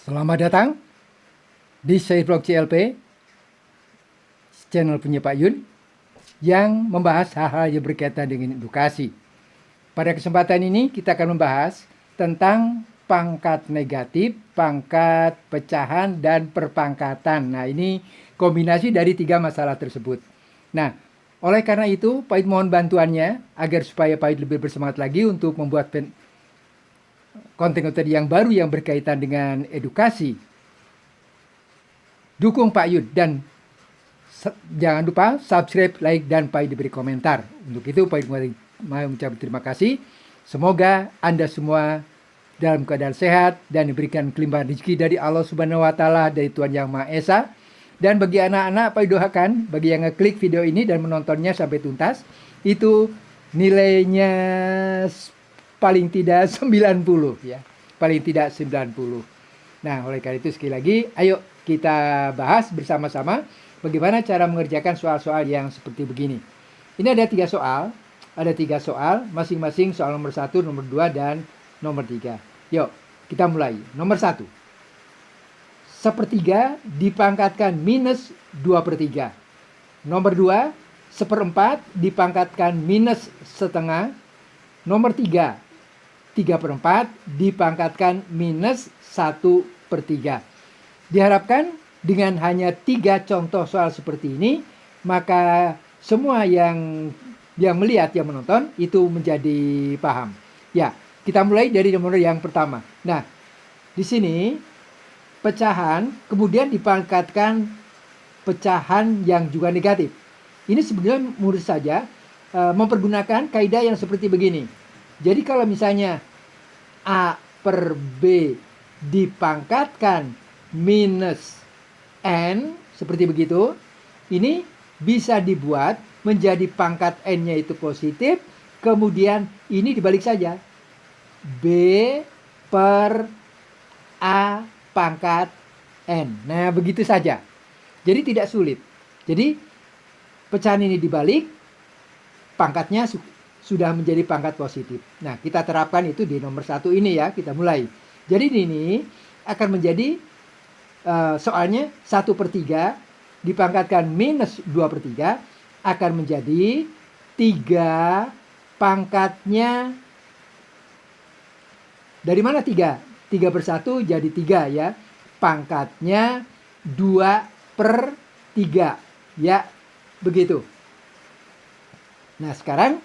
Selamat datang di Syairblog CLP, channel punya Pak Yun, yang membahas hal-hal yang berkaitan dengan edukasi. Pada kesempatan ini kita akan membahas tentang pangkat negatif, pangkat pecahan, dan perpangkatan. Nah, ini kombinasi dari 3 masalah tersebut. Nah, oleh karena itu, Pak Yun mohon bantuannya agar supaya Pak Yun lebih bersemangat lagi untuk membuat konten-konten yang baru yang berkaitan dengan edukasi. Dukung Pak Yud dan jangan lupa subscribe, like, dan Pak Yud diberi komentar. Untuk itu Pak Yud mau mengucapkan terima kasih. Semoga Anda semua dalam keadaan sehat dan diberikan kelimpahan rezeki dari Allah Subhanahu wa taala, dari Tuhan Yang Maha Esa. Dan bagi anak-anak, Pak Yud doakan bagi yang ngeklik video ini dan menontonnya sampai tuntas, itu nilainya paling tidak 90 ya. Paling tidak 90. Nah, oleh karena itu sekali lagi, ayo kita bahas bersama-sama bagaimana cara mengerjakan soal-soal yang seperti begini. Ini ada 3 soal. Ada 3 soal, masing-masing soal nomor 1, nomor 2, dan nomor 3. Yuk, kita mulai. Nomor 1. Sepertiga dipangkatkan minus 2/3. Nomor 2. Seperempat dipangkatkan minus setengah. Nomor 3. 3/4 dipangkatkan minus 1/3. Diharapkan dengan hanya 3 contoh soal seperti ini, maka semua yang melihat, yang menonton, itu menjadi paham. Ya, kita mulai dari nomor yang pertama. Nah, di sini pecahan kemudian dipangkatkan pecahan yang juga negatif. Ini sebenarnya mudah saja mempergunakan kaidah yang seperti begini. Jadi kalau misalnya A per B dipangkatkan minus N, seperti begitu, ini bisa dibuat menjadi pangkat N-nya itu positif, kemudian ini dibalik saja. B per A pangkat N. Nah, begitu saja. Jadi tidak sulit. Jadi pecahan ini dibalik, pangkatnya sudah menjadi pangkat positif. Nah, kita terapkan itu di nomor 1 ini ya. Kita mulai. Jadi ini akan menjadi soalnya 1/3 dipangkatkan minus 2/3 akan menjadi 3 pangkatnya. Dari mana 3? 3/1 jadi 3 ya. Pangkatnya 2/3. Ya, begitu. Nah, sekarang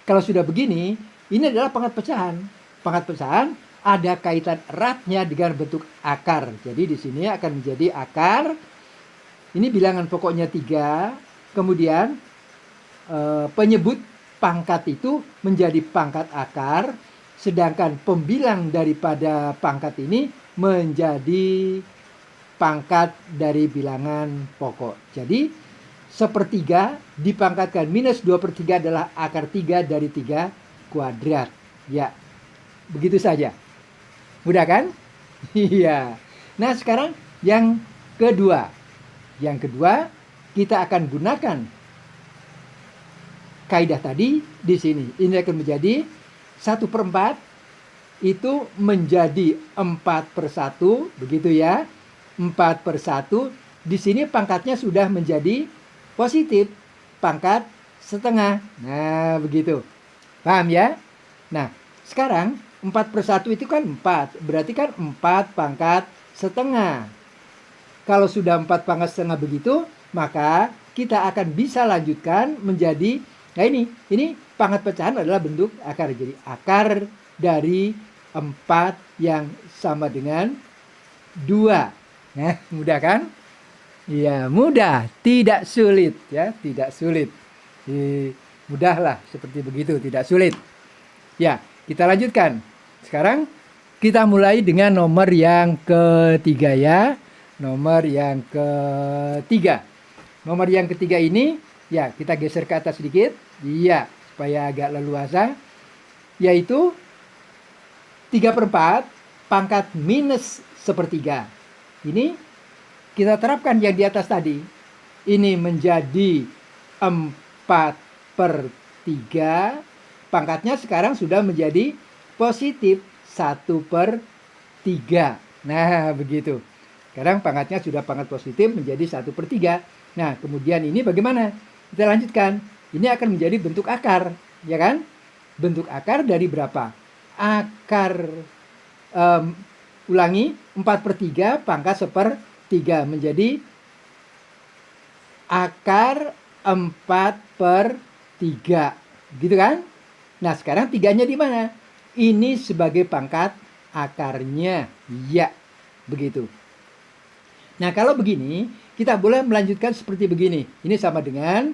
kalau sudah begini, ini adalah pangkat pecahan. Pangkat pecahan ada kaitan eratnya dengan bentuk akar. Jadi di sini akan menjadi akar. Ini bilangan pokoknya 3. Kemudian penyebut pangkat itu menjadi pangkat akar. Sedangkan pembilang daripada pangkat ini menjadi pangkat dari bilangan pokok. Jadi sepertiga dipangkatkan minus 2/3 adalah akar 3 dari 3 kuadrat. Ya, begitu saja. Mudah kan? Iya. Nah, sekarang yang kedua. Yang kedua, kita akan gunakan kaidah tadi di sini. Ini akan menjadi 1/4 itu menjadi 4/1, begitu ya. 4/1. Di sini pangkatnya sudah menjadi positif, pangkat setengah. Nah, begitu. Paham ya? Nah, sekarang 4/1 itu kan 4. Berarti kan 4 pangkat setengah. Kalau sudah 4 pangkat setengah begitu, maka kita akan bisa lanjutkan menjadi, nah ini pangkat pecahan adalah bentuk akar. Jadi akar dari 4 yang sama dengan 2. Nah, mudah kan? Ya, mudah, tidak sulit ya, tidak sulit. Mudahlah seperti begitu, tidak sulit. Ya, kita lanjutkan. Sekarang kita mulai dengan nomor yang ketiga ya. Nomor yang ketiga. Nomor yang ketiga ini ya, kita geser ke atas sedikit. Iya, supaya agak leluasa. Yaitu 3/4 pangkat minus 1/3. Ini kita terapkan yang di atas tadi. Ini menjadi 4/3. Pangkatnya sekarang sudah menjadi positif 1/3. Nah, begitu. Sekarang pangkatnya sudah pangkat positif menjadi 1/3. Nah, kemudian ini bagaimana? Kita lanjutkan. Ini akan menjadi bentuk akar, ya kan? Bentuk akar dari berapa? Akar, ulangi, 4/3 pangkat 1/3 menjadi akar 4/3. Gitu kan? Nah, sekarang 3-nya di mana? Ini sebagai pangkat akarnya. Ya, begitu. Nah, kalau begini, kita boleh melanjutkan seperti begini. Ini sama dengan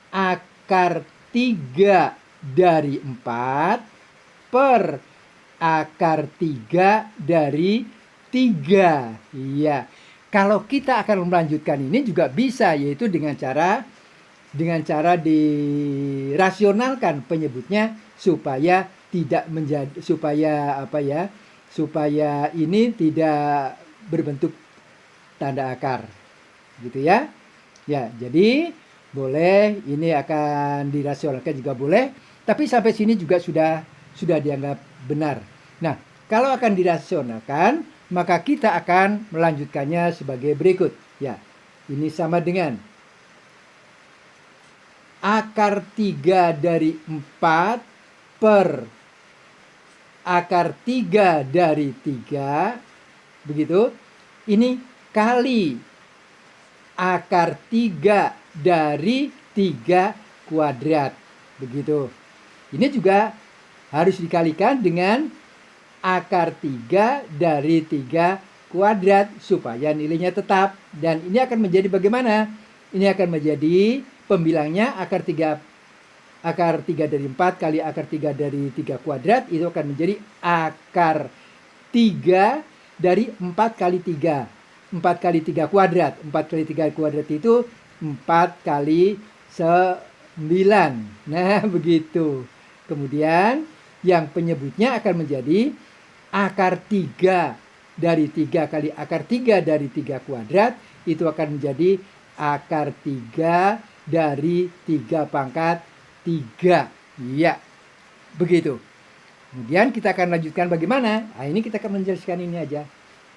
akar 3 dari 4 per akar 3 dari 3. Iya. Kalau kita akan melanjutkan ini juga bisa, yaitu dengan cara dirasionalkan penyebutnya supaya tidak menjadi supaya ini tidak berbentuk tanda akar, gitu ya. Ya, jadi boleh ini akan dirasionalkan juga boleh, tapi sampai sini juga sudah dianggap benar. Nah, kalau akan dirasionalkan, maka kita akan melanjutkannya sebagai berikut. Ya, ini sama dengan akar 3 dari 4 per akar 3 dari 3, begitu. Ini kali akar 3 dari 3 kuadrat, begitu. Ini juga harus dikalikan dengan akar 3 dari 3 kuadrat supaya nilainya tetap. Dan ini akan menjadi bagaimana? Ini akan menjadi pembilangnya akar 3 dari 4 kali akar 3 dari 3 kuadrat itu akan menjadi akar 3 dari 4 kali 3. 4 kali 3 kuadrat. 4 kali 3 kuadrat itu 4 kali 9. Nah, begitu. Kemudian yang penyebutnya akan menjadi akar 3 dari 3 kali akar 3 dari 3 kuadrat itu akan menjadi akar 3 dari 3 pangkat 3. Iya, begitu. Kemudian kita akan lanjutkan bagaimana? Nah, ini kita akan menjelaskan ini aja.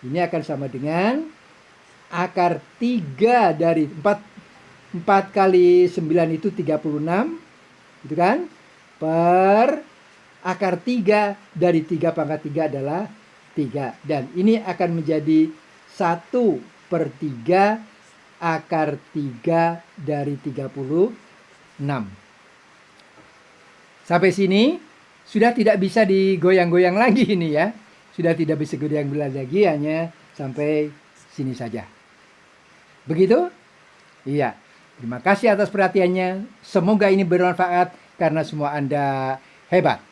Ini akan sama dengan akar 3 dari 4 kali 9 itu 36. Gitu kan? Per akar 3 dari 3 pangkat 3 adalah 3. Dan ini akan menjadi 1/3 akar 3 dari 36. Sampai sini sudah tidak bisa digoyang-goyang lagi ini ya. Sudah tidak bisa goyang-goyang lagi, hanya sampai sini saja. Begitu? Iya. Terima kasih atas perhatiannya. Semoga ini bermanfaat karena semua Anda hebat.